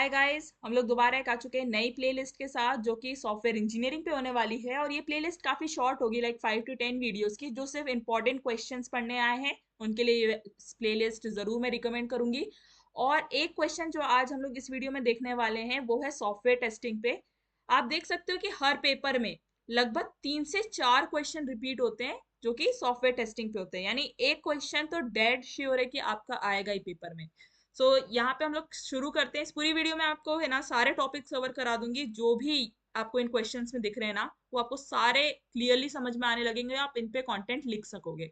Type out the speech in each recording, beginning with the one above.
Hi guys, हम लोग दोबारा एक आ चुके हैं नई प्लेलिस्ट के साथ जो कि सॉफ्टवेयर इंजीनियरिंग पे होने वाली है। और ये प्लेलिस्ट काफ़ी शॉर्ट होगी, लाइक 5 to 10 वीडियोस की, जो सिर्फ इंपॉर्टेंट क्वेश्चंस पढ़ने आए हैं उनके लिए ये प्लेलिस्ट ज़रूर मैं रिकमेंड करूंगी। और एक क्वेश्चन जो आज हम लोग इस वीडियो में देखने वाले हैं वो है सॉफ्टवेयर टेस्टिंग पे। आप देख सकते हो कि हर पेपर में लगभग 3 से 4 क्वेश्चन रिपीट होते हैं जो कि सॉफ्टवेयर टेस्टिंग पे होते हैं, यानी एक क्वेश्चन तो डेड श्योर है कि आपका आएगा ही पेपर में। यहाँ पे हम लोग शुरू करते हैं। इस पूरी वीडियो में आपको है ना सारे टॉपिक्स कवर करा दूंगी, जो भी आपको इन क्वेश्चंस में दिख रहे हैं ना वो आपको सारे क्लियरली समझ में आने लगेंगे, आप इन पे कंटेंट लिख सकोगे।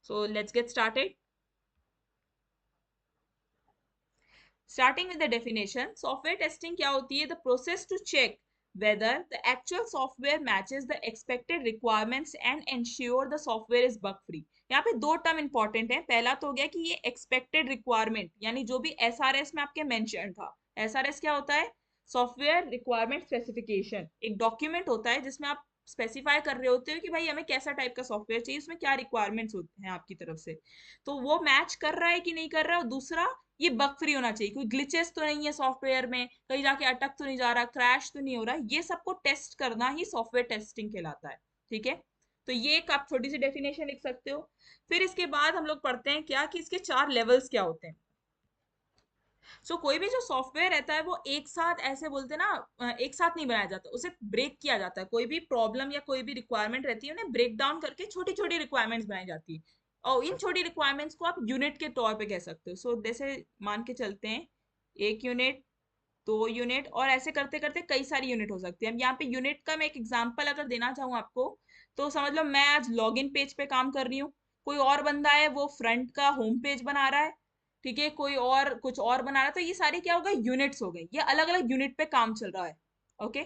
So let's get started. Starting with the definition, software testing क्या होती है? The process to check whether the actual software matches the expected requirements and ensure the software is bug free। यहाँ पे दो टर्म इंपॉर्टेंट है। पहला तो हो गया कि ये एक्सपेक्टेड रिक्वायरमेंट, यानी जो भी एसआरएस में आपके मेंशन था। एसआरएस क्या होता है? सॉफ्टवेयर रिक्वायरमेंट स्पेसिफिकेशन, एक डॉक्यूमेंट होता है जिसमें आप स्पेसिफाई कर रहे होते हो कि भाई हमें कैसा टाइप का सॉफ्टवेयर चाहिए, उसमें क्या रिक्वायरमेंट्स होते हैं आपकी तरफ से, तो वो मैच कर रहा है कि नहीं कर रहा है। और दूसरा, ये बग फ्री होना चाहिए, कोई ग्लिचेस तो नहीं है सॉफ्टवेयर में, कहीं जाके अटक तो नहीं जा रहा, क्रैश तो नहीं हो रहा। ये सबको टेस्ट करना ही सॉफ्टवेयर टेस्टिंग कहलाता है। ठीक है, तो ये एक आप छोटी सी डेफिनेशन लिख सकते हो। फिर इसके बाद हम लोग पढ़ते हैं क्या कि इसके 4 लेवल्स क्या होते हैं। कोई भी जो सॉफ्टवेयर रहता है वो एक साथ ऐसे बोलते हैं ना, एक साथ नहीं बनाया जाता, उसे ब्रेक किया जाता है। कोई भी प्रॉब्लम या कोई भी रिक्वायरमेंट रहती है उन्हें ब्रेक डाउन करके छोटी छोटी रिक्वायरमेंट्स बनाई जाती है। और इन छोटी रिक्वायरमेंट्स को आप यूनिट के तौर पे कह सकते हो। जैसे मान के चलते हैं 1 यूनिट, 2 यूनिट, और ऐसे करते करते कई सारी यूनिट हो सकती है। अब यहाँ पे यूनिट का मैं एक एग्जांपल अगर देना चाहूँ आपको, तो समझ लो मैं आज लॉगिन पेज पे काम कर रही हूँ, कोई और बंदा है वो फ्रंट का होम पेज बना रहा है, ठीक है, कोई और कुछ और बना रहा है। तो ये सारी क्या हो गए? यूनिट्स हो गई। ये अलग अलग यूनिट पे काम चल रहा है। ओके,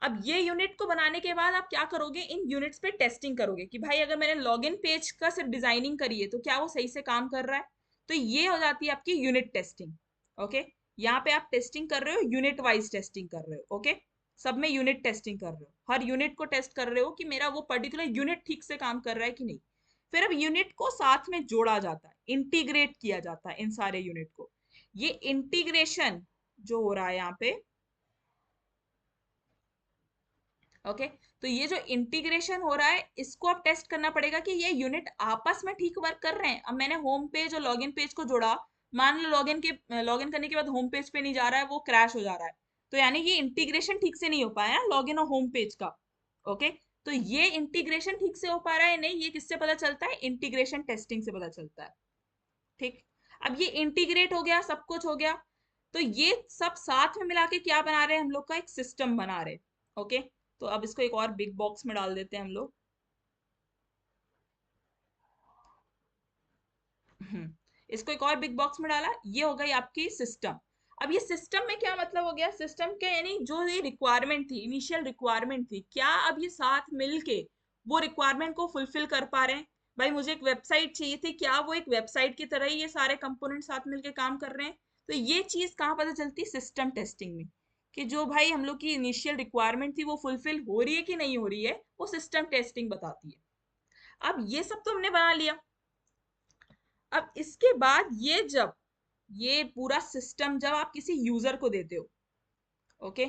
अब ये यूनिट को बनाने के बाद आप क्या करोगे? इन यूनिट्स पे टेस्टिंग करोगे कि भाई अगर मैंने लॉगिन पेज का सिर्फ डिजाइनिंग करी है तो क्या वो सही से काम कर रहा है। तो ये हो जाती है आपकी यूनिट टेस्टिंग। ओके, यहाँ पे आप टेस्टिंग कर रहे हो, यूनिट वाइज टेस्टिंग कर रहे हो। ओके, सब में यूनिट टेस्टिंग कर रहे हो, हर यूनिट को टेस्ट कर रहे हो कि मेरा वो पर्टिकुलर यूनिट ठीक से काम कर रहा है कि नहीं। फिर अब यूनिट को साथ में जोड़ा जाता है, इंटीग्रेट किया जाता है इन सारे यूनिट को। ये इंटीग्रेशन जो हो रहा है यहाँ पे, ओके, तो ये जो इंटीग्रेशन हो रहा है इसको अब टेस्ट करना पड़ेगा कि ये यूनिट आपस में ठीक वर्क कर रहे हैं। अब मैंने होम पेज और लॉगिन पेज को जोड़ा, मान लो लॉगिन करने के बाद होम पेज पे नहीं जा रहा है, वो क्रैश हो जा रहा है, तो यानी ये इंटीग्रेशन ठीक से नहीं हो पाया लॉगिन और होम पेज का। ओके, तो ये इंटीग्रेशन ठीक से हो पा रहा है नहीं, ये किससे पता चलता है? इंटीग्रेशन टेस्टिंग से पता चलता है। ठीक, अब ये इंटीग्रेट हो गया, सब कुछ हो गया, तो ये सब साथ में मिला के क्या बना रहे हैं? हम लोग का एक सिस्टम बना रहे हैं। ओके, तो अब इसको एक और बिग बॉक्स में डाल देते हैं हम लोग। इसको एक और बिग बॉक्स में डाला, ये हो गई आपकी सिस्टम। अब ये सिस्टम में क्या मतलब हो गया? सिस्टम के यानी जो ये रिक्वायरमेंट थी, इनिशियल रिक्वायरमेंट थी, क्या अब ये साथ मिलके वो रिक्वायरमेंट को फुलफिल कर पा रहे हैं? भाई मुझे एक वेबसाइट चाहिए थी, क्या वो एक वेबसाइट की तरह ही ये सारे कंपोनेंट साथ मिलके काम कर रहे हैं? तो ये चीज कहाँ पता चलती है? सिस्टम टेस्टिंग में, कि जो भाई हम लोग की इनिशियल रिक्वायरमेंट थी वो फुलफिल हो रही है कि नहीं हो रही है, वो सिस्टम टेस्टिंग बताती है। अब ये सब तो हमने बना लिया। अब इसके बाद ये जब ये पूरा सिस्टम जब आप किसी यूजर को देते हो, ओके,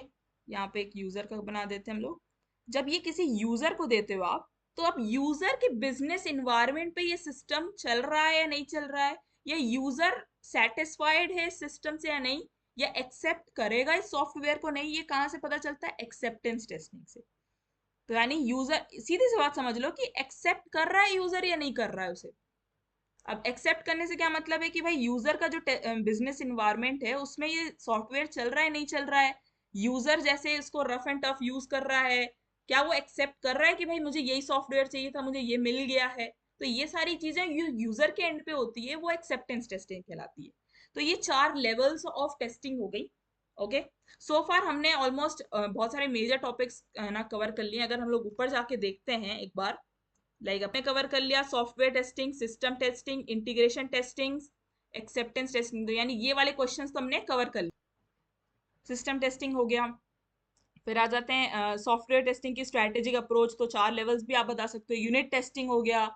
यहाँ पे एक यूजर का बना देते हैं हम लोग। जब ये किसी यूजर को देते हो आप, तो अब यूजर के बिजनेस इन्वायरमेंट पे ये सिस्टम चल रहा है या नहीं चल रहा है, या यूजर सेटिस्फाइड है सिस्टम से या नहीं, या एक्सेप्ट करेगा इस सॉफ्टवेयर को नहीं, ये कहाँ से पता चलता है? एक्सेप्टेंस टेस्टिंग से। तो यानी यूजर, सीधी सी बात समझ लो कि एक्सेप्ट कर रहा है यूजर या नहीं कर रहा है उसे। अब एक्सेप्ट करने से क्या मतलब है कि भाई यूजर का जो बिजनेस इन्वायरमेंट है उसमें ये सॉफ्टवेयर चल रहा है नहीं चल रहा है, यूजर जैसे इसको रफ एंड टफ यूज कर रहा है, क्या वो एक्सेप्ट कर रहा है कि भाई मुझे यही सॉफ्टवेयर चाहिए था, मुझे ये मिल गया है। तो ये सारी चीजें यूजर के एंड पे होती है, वो एक्सेप्टेंस टेस्टिंग कहलाती है। तो ये 4 लेवल्स ऑफ टेस्टिंग हो गई। ओके, सो फार हमने ऑलमोस्ट बहुत सारे मेजर टॉपिक्स ना कवर कर लिए। अगर हम लोग ऊपर जाके देखते हैं एक बार, लाइक अपने कवर कर लिया software testing, system testing, integration testing, acceptance testing, तो यानी ये वाले क्वेश्चंस तो हमने कवर कर लिया। सिस्टम टेस्टिंग हो गया। फिर आ जाते हैं सॉफ्टवेयर टेस्टिंग की स्ट्रैटेजिक अप्रोच, तो 4 लेवल्स भी आप बता सकते हो। यूनिट टेस्टिंग हो गया,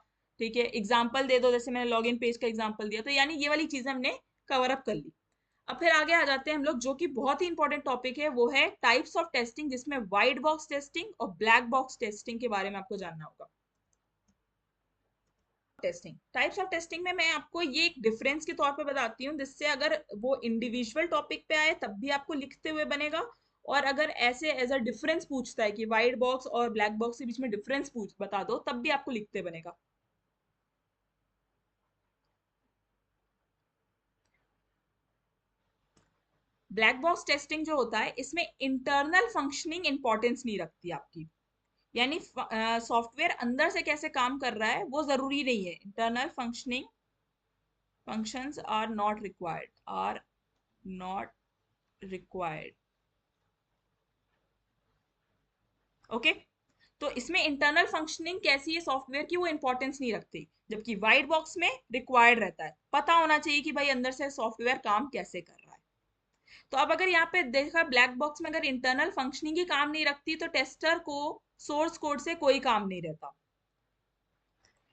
ठीक है, एग्जाम्पल दे दो, जैसे मैंने लॉगिन पेज का एग्जाम्पल दिया, तो यानी ये वाली चीजें हमने कवर अप कर ली। अब फिर आगे आ जाते हैं हम लोग, जो कि बहुत ही इंपॉर्टेंट टॉपिक है, वो है टाइप्स ऑफ टेस्टिंग, जिसमें व्हाइट बॉक्स टेस्टिंग और ब्लैक बॉक्स टेस्टिंग के बारे में आपको जानना होगा। टेस्टिंग, टाइप्स ऑफ टेस्टिंग में मैं आपको ये एक डिफरेंस के तौर पे बताती हूँ, जिससे अगर वो इंडिविजुअल टॉपिक पे आए तब भी आपको लिखते हुए बनेगा, और अगर ऐसे एज अ डिफरेंस पूछता है कि व्हाइट बॉक्स और ब्लैक बॉक्स के बीच में डिफरेंस पूछ बता दो, तब भी आपको लिखते बनेगा। ब्लैक बॉक्स टेस्टिंग जो होता है, इसमें इंटरनल फंक्शनिंग इंपॉर्टेंस नहीं रखती आपकी, यानी सॉफ्टवेयर अंदर से कैसे काम कर रहा है वो जरूरी नहीं है। Internal functioning functions are not required. Okay, तो इसमें इंटरनल फंक्शनिंग कैसी है सॉफ्टवेयर की, वो इंपॉर्टेंस नहीं रखती, जबकि व्हाइट बॉक्स में रिक्वायर्ड रहता है, पता होना चाहिए कि भाई अंदर से सॉफ्टवेयर काम कैसे कर रहा है। तो अब अगर यहाँ पे देखा ब्लैक बॉक्स में अगर इंटरनल फंक्शनिंग ही काम नहीं रखती, तो टेस्टर को सोर्स कोड से कोई काम नहीं रहता।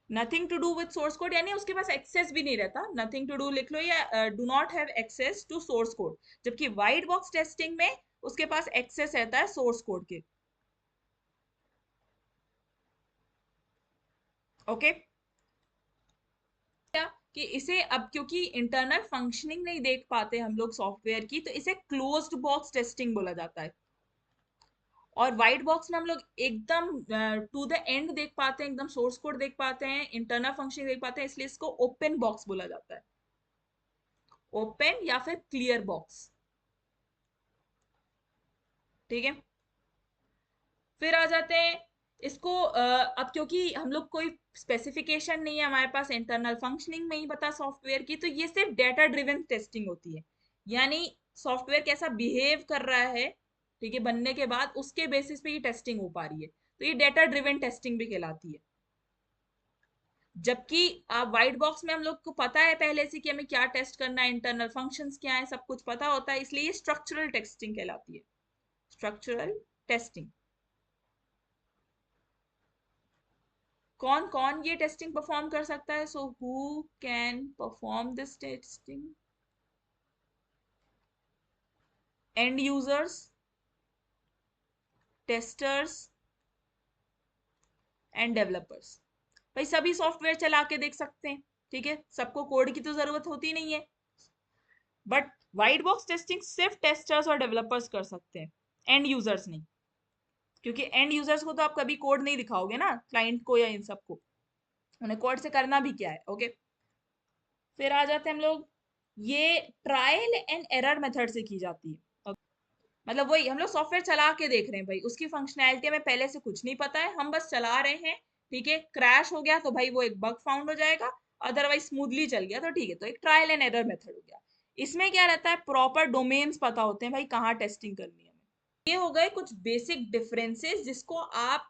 Nothing to do with source code, यानी उसके पास एक्सेस भी नहीं रहता, नथिंग टू डू लिख लो, या do not have access to source code. जबकि व्हाइट बॉक्स टेस्टिंग में उसके पास एक्सेस रहता है सोर्स कोड के। ओके, कि इसे अब क्योंकि इंटरनल फंक्शनिंग नहीं देख पाते हम लोग सॉफ्टवेयर की, तो इसे क्लोज्ड बॉक्स टेस्टिंग बोला जाता है। और व्हाइट बॉक्स में हम लोग एकदम टू द एंड देख पाते हैं, एकदम सोर्स कोड देख पाते हैं, इंटरनल फंक्शन देख पाते हैं, इसलिए इसको ओपन बॉक्स बोला जाता है, ओपन या फिर क्लियर बॉक्स। ठीक है, फिर आ जाते हैं इसको अब क्योंकि हम लोग कोई स्पेसिफिकेशन नहीं है हमारे पास, इंटरनल फंक्शनिंग नहीं पता सॉफ्टवेयर की, तो ये सिर्फ डेटा ड्रिवन टेस्टिंग होती है, यानी सॉफ्टवेयर कैसा बिहेव कर रहा है, ठीक है, बनने के बाद उसके बेसिस पे ये टेस्टिंग हो पा रही है, तो ये डेटा ड्रिवन टेस्टिंग भी कहलाती है। जबकि आप व्हाइट बॉक्स में हम लोग को पता है पहले से कि हमें क्या टेस्ट करना है, इंटरनल फंक्शंस क्या है, सब कुछ पता होता है, इसलिए ये स्ट्रक्चरल टेस्टिंग कहलाती है, स्ट्रक्चरल टेस्टिंग। कौन कौन ये टेस्टिंग परफॉर्म कर सकता है, so who can perform this testing? And users, testers and developers. भाई सभी सॉफ्टवेयर चला के देख सकते हैं, ठीक है, सबको कोड की तो जरूरत होती नहीं है, बट व्हाइट बॉक्स टेस्टिंग सिर्फ टेस्टर्स और डेवलपर्स कर सकते हैं, एंड यूजर्स नहीं, क्योंकि एंड यूजर्स को तो आप कभी कोड नहीं दिखाओगे ना क्लाइंट को या इन सबको, उन्हें कोड से करना भी क्या है। ओके, फिर आ जाते हैं हम लोग, ये ट्रायल एंड एरर मेथड से की जाती है। मतलब वही हम लोग सॉफ्टवेयर चला के देख रहे हैं, भाई उसकी फंक्शनैलिटी हमें पहले से कुछ नहीं पता है, हम बस चला रहे हैं, ठीक है, क्रैश हो गया तो भाई वो एक बग फाउंड हो जाएगा, अदरवाइज स्मूथली चल गया तो ठीक है, तो एक ट्रायल एंड एरर मेथड हो गया। इसमें क्या रहता है, प्रॉपर डोमेन्स पता होते हैं भाई कहाँ टेस्टिंग करनी है। ये हो गए कुछ बेसिक डिफरेंसेस, जिसको आप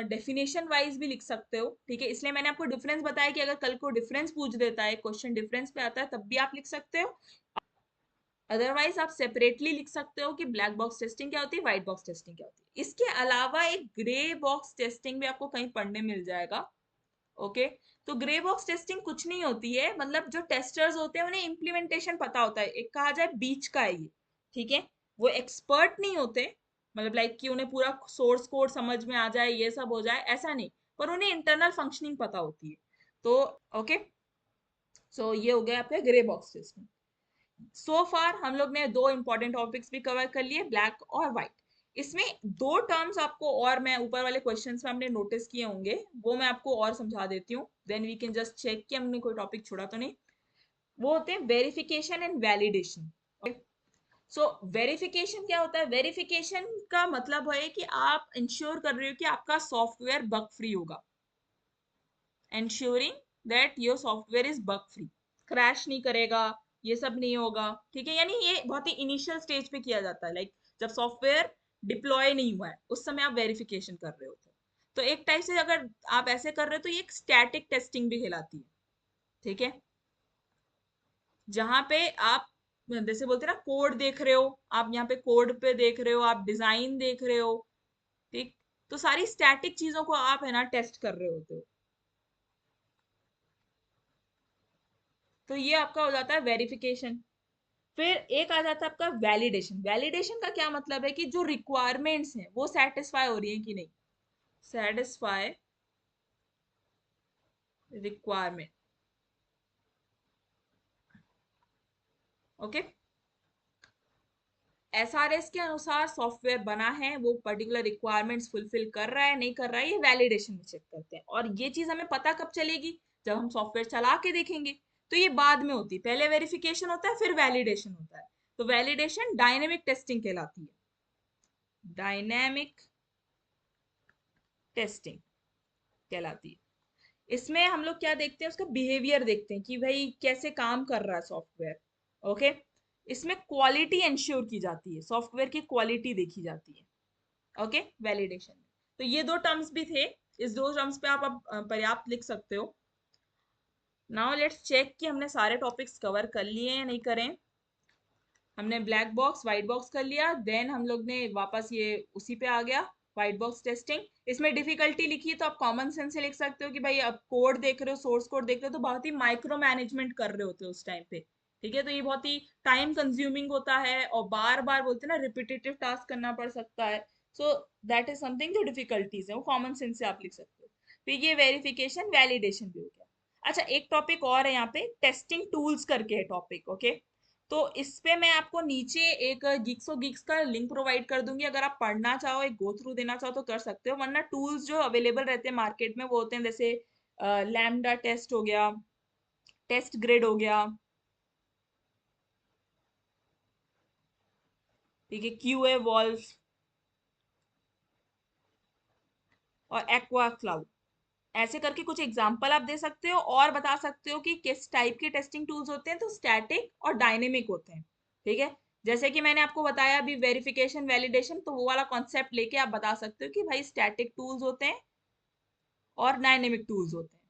डेफिनेशन वाइज भी लिख सकते हो, ठीक है, इसलिए मैंने आपको डिफरेंस बताया कि अगर कल को डिफरेंस पूछ देता है, क्वेश्चन डिफरेंस पे आता है, तब भी आप लिख सकते हो, अदरवाइज आप सेपरेटली लिख सकते हो कि ब्लैक बॉक्स टेस्टिंग क्या होती है, व्हाइट बॉक्स टेस्टिंग क्या होती है। इसके अलावा एक ग्रे बॉक्स टेस्टिंग भी आपको कहीं पढ़ने मिल जाएगा। ओके, तो ग्रे बॉक्स टेस्टिंग कुछ नहीं होती है, मतलब जो टेस्टर्स होते हैं उन्हें इम्प्लीमेंटेशन पता होता है, एक कहा जाए बीच का है ये, ठीक है, वो एक्सपर्ट नहीं होते, मतलब लाइक कि उन्हें पूरा सोर्स कोड समझ में आ जाए, ये सब हो जाए, ऐसा नहीं, पर उन्हें इंटरनल फंक्शनिंग पता होती है। तो ओके, सो ये हो गया आपका ग्रे बॉक्स टेस्टिंग। सो फार हम लोग ने दो इंपॉर्टेंट टॉपिक्स भी कवर कर लिए, ब्लैक और व्हाइट। इसमें दो टर्म्स आपको और मैं ऊपर वाले क्वेश्चंस में हमने नोटिस किए होंगे, वो मैं आपको और समझा देती हूँ, then we can just check कि हमने कोई टॉपिक छोड़ा तो नहीं। वो होते हैं verification and validation. So verification क्या होता है, वेरिफिकेशन का मतलब है कि आप इंश्योर कर रहे हो कि आपका सॉफ्टवेयर बग फ्री होगा, ensuring that your software is bug free, crash नहीं करेगा, ये सब नहीं होगा, ठीक है, यानी ये बहुत ही इनिशियल स्टेज पे किया जाता है, लाइक जब सॉफ्टवेयर डिप्लॉय नहीं हुआ है उस समय आप वेरिफिकेशन कर रहे होते हो। तो एक टाइप से अगर आप ऐसे कर रहे हो तो ये एक स्टैटिक टेस्टिंग भी कहलाती है, ठीक है, जहां पे आप जैसे बोलते हैं ना कोड देख रहे हो, आप यहाँ पे कोड पे देख रहे हो, आप डिजाइन देख रहे हो, ठीक, तो सारी स्टैटिक चीजों को आप है ना टेस्ट कर रहे होते हो, तो ये आपका हो जाता है वेरिफिकेशन। फिर एक आ जाता है आपका वैलिडेशन। वैलिडेशन का क्या मतलब है कि जो रिक्वायरमेंट्स हैं वो सेटिस्फाई हो रही हैं कि नहीं, सेटिस्फाई रिक्वायरमेंट। ओके, एसआरएस के अनुसार सॉफ्टवेयर बना है, वो पर्टिकुलर रिक्वायरमेंट्स फुलफिल कर रहा है नहीं कर रहा है, ये वैलिडेशन में चेक करते हैं। और ये चीज हमें पता कब चलेगी, जब हम सॉफ्टवेयर चला के देखेंगे। तो ये बाद में होती है, पहले वेरिफिकेशन होता है फिर वैलिडेशन होता है। तो वैलिडेशन डायनेमिक टेस्टिंग कहलाती है, डायनेमिक टेस्टिंग कहलाती है। इसमें हम लोग क्या देखते हैं, उसका बिहेवियर देखते हैं कि भाई कैसे काम कर रहा है सॉफ्टवेयर। ओके, इसमें क्वालिटी इंश्योर की जाती है, सॉफ्टवेयर की क्वालिटी देखी जाती है। ओके, वैलिडेशन में तो ये दो टर्म्स भी थे, इस दो टर्म्स पे आप अब पर्याप्त लिख सकते हो। नाउ लेट्स चेक कि हमने सारे टॉपिक्स कवर कर लिए या नहीं करें। हमने ब्लैक बॉक्स व्हाइट बॉक्स कर लिया, देन हम लोग ने वापस ये उसी पे आ गया, व्हाइट बॉक्स टेस्टिंग। इसमें डिफिकल्टी लिखी है तो आप कॉमन सेंस से लिख सकते हो कि भाई अब कोड देख रहे हो, सोर्स कोड देख रहे हो तो बहुत ही माइक्रो मैनेजमेंट कर रहे होते हो उस टाइम पे। ठीक है, तो ये बहुत ही टाइम कंज्यूमिंग होता है और बार बार बोलते हैं ना रिपीटेटिव टास्क करना पड़ सकता है। सो दैट इज समथिंग जो डिफिकल्टीज है वो कॉमन सेंस से आप लिख सकते हो। फिर ये वेरिफिकेशन वैलिडेशन भी हो गया। अच्छा, एक टॉपिक और है यहाँ पे, टेस्टिंग टूल्स करके है टॉपिक। ओके, तो इस पे मैं आपको नीचे एक गीक्सो गीक्स का लिंक प्रोवाइड कर दूंगी, अगर आप पढ़ना चाहो, एक गो थ्रू देना चाहो तो कर सकते हो। वरना टूल्स जो अवेलेबल रहते हैं मार्केट में वो होते हैं जैसे लैम्डा टेस्ट हो गया, टेस्ट ग्रिड हो गया, ठीक है, क्यूए वॉल्व और एक्वा क्लाउड। ऐसे करके कुछ एग्जांपल आप दे सकते हो और बता सकते हो कि किस टाइप के टेस्टिंग टूल्स होते हैं, तो स्टैटिक और डायनेमिक होते हैं। ठीक है, जैसे कि मैंने आपको बताया अभी वेरिफिकेशन वैलिडेशन, तो वो वाला कॉन्सेप्ट लेके आप बता सकते हो कि भाई स्टैटिक टूल्स होते हैं और डायनेमिक टूल्स होते हैं।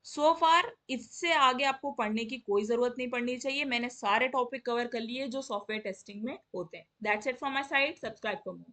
सो फार इससे आगे आपको पढ़ने की कोई जरूरत नहीं पड़नी चाहिए, मैंने सारे टॉपिक कवर कर लिए जो सॉफ्टवेयर टेस्टिंग में होते हैं। That's it from my side, subscribe for more.